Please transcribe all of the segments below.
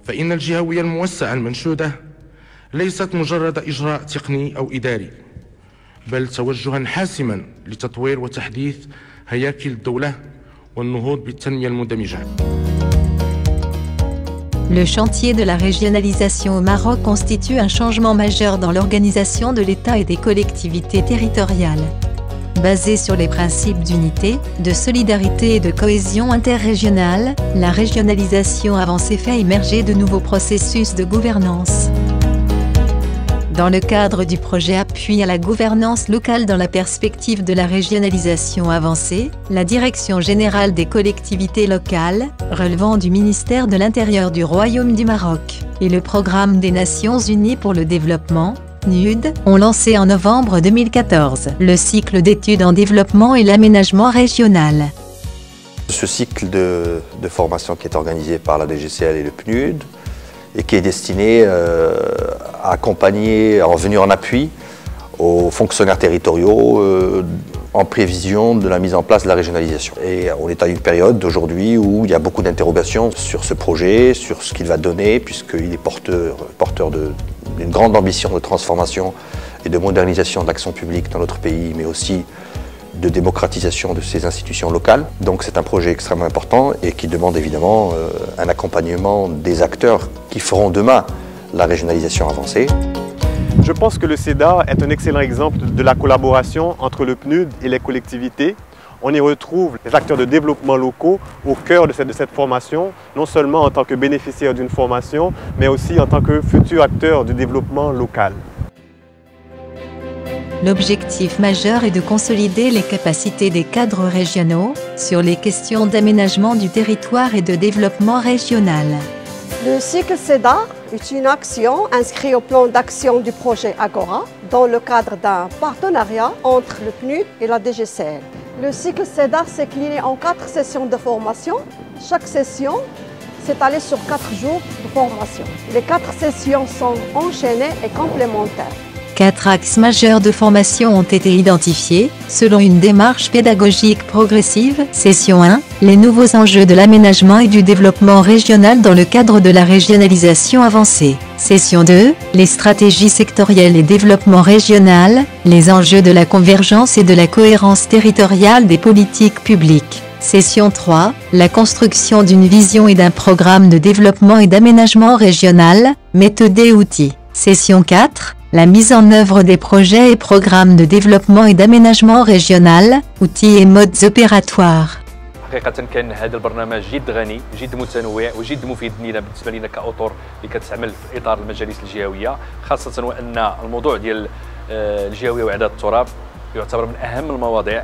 فإن الجهوية الموسعة المنشودة ليست مجرد إجراء تقني أو إداري، بل توجها حاسما لتطوير وتحديث هياكل الدولة والنهوض بالتنمية المندمجة. Le chantier de la régionalisation au Maroc constitue un changement majeur dans l'organisation de l'État et des collectivités territoriales. Basée sur les principes d'unité, de solidarité et de cohésion interrégionale, la régionalisation avancée fait émerger de nouveaux processus de gouvernance. Dans le cadre du projet Appui à la gouvernance locale dans la perspective de la régionalisation avancée, la Direction générale des collectivités locales, relevant du ministère de l'Intérieur du Royaume du Maroc, et le Programme des Nations Unies pour le développement, PNUD, ont lancé en novembre 2014 le cycle d'études en développement et l'aménagement régional. Ce cycle de formation qui est organisé par la DGCL et le PNUD, et qui est destiné à accompagner, à venir en appui aux fonctionnaires territoriaux en prévision de la mise en place de la régionalisation. Et on est à une période aujourd'hui où il y a beaucoup d'interrogations sur ce projet, sur ce qu'il va donner, puisqu'il est porteur d'une grande ambition de transformation et de modernisation de l'action publique dans notre pays, mais aussi de démocratisation de ces institutions locales. Donc c'est un projet extrêmement important et qui demande évidemment un accompagnement des acteurs qui feront demain la régionalisation avancée. Je pense que le CEDA est un excellent exemple de la collaboration entre le PNUD et les collectivités. On y retrouve les acteurs de développement locaux au cœur de cette formation, non seulement en tant que bénéficiaires d'une formation, mais aussi en tant que futurs acteurs du développement local. L'objectif majeur est de consolider les capacités des cadres régionaux sur les questions d'aménagement du territoire et de développement régional. Le cycle CEDA est une action inscrite au plan d'action du projet Agora dans le cadre d'un partenariat entre le PNUD et la DGCL. Le cycle CEDA s'est décliné en 4 sessions de formation. Chaque session s'étalait sur 4 jours de formation. Les 4 sessions sont enchaînées et complémentaires. 4 axes majeurs de formation ont été identifiés, selon une démarche pédagogique progressive. Session 1, les nouveaux enjeux de l'aménagement et du développement régional dans le cadre de la régionalisation avancée. Session 2, les stratégies sectorielles et développement régional, les enjeux de la convergence et de la cohérence territoriale des politiques publiques. Session 3, la construction d'une vision et d'un programme de développement et d'aménagement régional, méthode et outils. Session 4, la mise en œuvre des projets et programmes de développement et d'aménagement régional, outils et modes opératoires. حقيقة كان هذا البرنامج جد غني، جد متنوع وجد مفيد لنا بالنسبة لنا كأطر اللي كتعمل في إطار المجالس الجهوية، خاصة وأن الموضوع ديال الجهوية وإعداد التراب يعتبر من أهم المواضيع.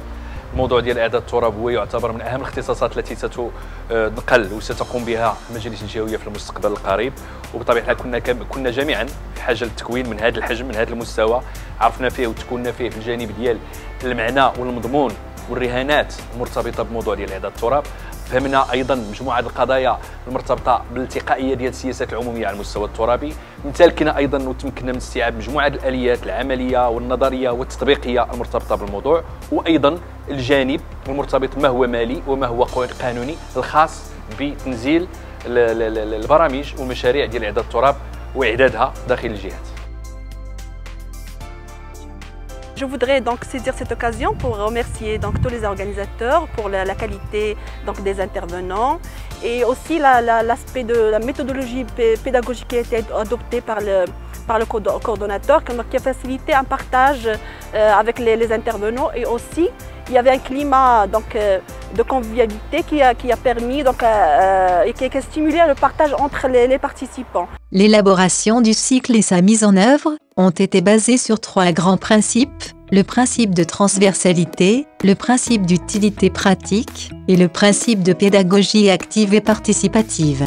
الموضوع ديال إعداد التراب هو يعتبر من أهم الاختصاصات التي ستنقل وستقوم بها المجالس الجهوية في المستقبل القريب، وبطبيعة الحال كنا جميعا في حاجة للتكوين من هذا الحجم من هذا المستوى، عرفنا فيه وتكوننا فيه في الجانب ديال المعنى والمضمون والرهانات المرتبطة بموضوع ديال إعداد التراب. فهمنا ايضا مجموعه القضايا المرتبطه بالالتقائيه ديال السياسات العموميه على المستوى الترابي، امتلكنا ايضا وتمكنا من استيعاب مجموعه الاليات العمليه والنظريه والتطبيقيه المرتبطه بالموضوع، وايضا الجانب المرتبط ما هو مالي وما هو قانوني الخاص بتنزيل البرامج والمشاريع ديال اعداد التراب واعدادها داخل الجهات. Je voudrais donc saisir cette occasion pour remercier donc tous les organisateurs pour la qualité donc des intervenants et aussi l'aspect de la méthodologie pédagogique qui a été adoptée par le coordonnateur qui a facilité un partage avec les intervenants, et aussi il y avait un climat donc, de convivialité qui a permis donc, et qui a stimulé le partage entre les participants. L'élaboration du cycle et sa mise en œuvre ont été basées sur 3 grands principes: le principe de transversalité, le principe d'utilité pratique et le principe de pédagogie active et participative.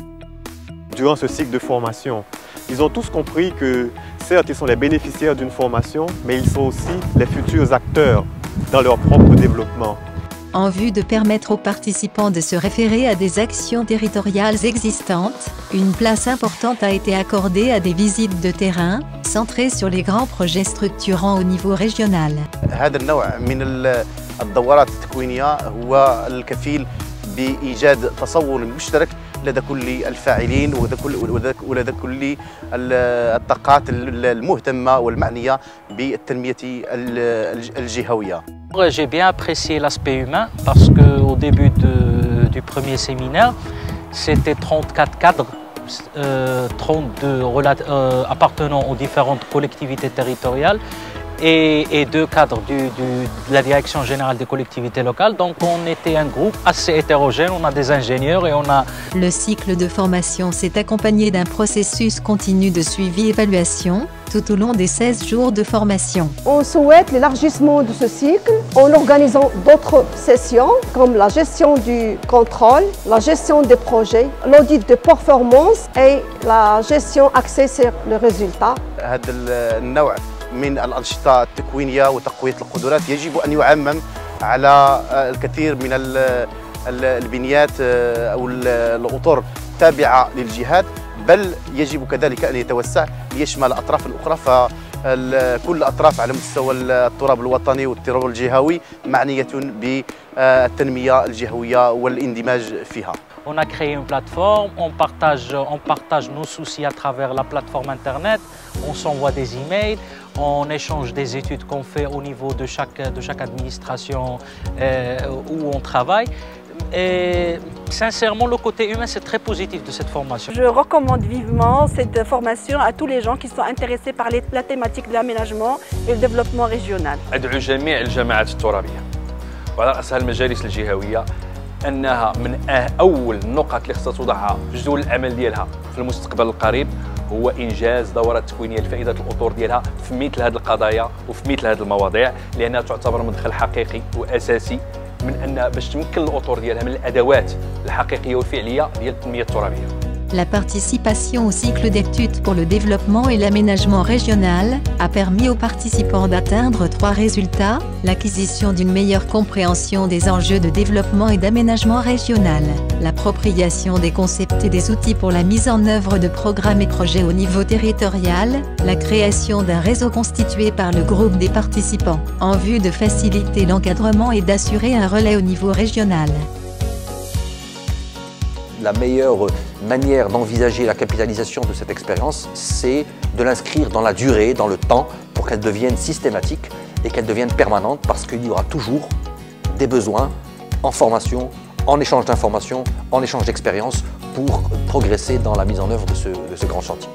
Durant ce cycle de formation, ils ont tous compris que certes ils sont les bénéficiaires d'une formation, mais ils sont aussi les futurs acteurs dans leur propre développement. En vue de permettre aux participants de se référer à des actions territoriales existantes, une place importante a été accordée à des visites de terrain, centrées sur les grands projets structurants au niveau régional. هذا النوع من الدورات التكوينية هو الكفيل بإيجاد تصور مشترك لدى كل الفاعلين ولدى كل الطاقات المهتمة والمعنية بالتنمية الجهوية. J'ai bien apprécié l'aspect humain parce qu'au début du premier séminaire, c'était 34 cadres, 32 appartenant aux différentes collectivités territoriales et 2 cadres de la Direction générale des collectivités locales. Donc on était un groupe assez hétérogène, on a des ingénieurs et on a... Le cycle de formation s'est accompagné d'un processus continu de suivi-évaluation tout au long des 16 jours de formation. On souhaite l'élargissement de ce cycle en organisant d'autres sessions comme la gestion du contrôle, la gestion des projets, l'audit de performance et la gestion axée sur le résultat. من الأنشطة التكوينية وتقوية القدرات يجب أن يعمم على الكثير من البنيات أو الأطر التابعة للجهات، بل يجب كذلك أن يتوسع ليشمل الأطراف الأخرى، فكل الأطراف على مستوى التراب الوطني والتراب الجهوي معنية بالتنمية الجهوية والاندماج فيها. On a créé une plateforme, on partage nos soucis à travers la plateforme internet, on s'envoie des emails, on échange des études qu'on fait au niveau de chaque administration où on travaille. Et sincèrement, le côté humain, c'est très positif de cette formation. Je recommande vivement cette formation à tous les gens qui sont intéressés par la thématique de l'aménagement et le développement régional. أدعو جميع الجماعات الترابية وعلى رأسها المجالس الجهوية أنها من أول النقط اللي خصها توضعها في جدول العمل ديالها في المستقبل القريب هو إنجاز دورات تكوينية لفائدة الأطر ديالها في مثل هذه القضايا وفي مثل هذه المواضيع لأنها تعتبر مدخل حقيقي وأساسي من أن باش تمكن الأطر ديالها من الأدوات الحقيقية والفعلية ديال التنمية الترابية. La participation au cycle d'études pour le développement et l'aménagement régional a permis aux participants d'atteindre 3 résultats: l'acquisition d'une meilleure compréhension des enjeux de développement et d'aménagement régional, l'appropriation des concepts et des outils pour la mise en œuvre de programmes et projets au niveau territorial, la création d'un réseau constitué par le groupe des participants, en vue de faciliter l'encadrement et d'assurer un relais au niveau régional. La meilleure manière d'envisager la capitalisation de cette expérience, c'est de l'inscrire dans la durée, dans le temps, pour qu'elle devienne systématique et qu'elle devienne permanente, parce qu'il y aura toujours des besoins en formation, en échange d'informations, en échange d'expériences pour progresser dans la mise en œuvre de ce grand chantier.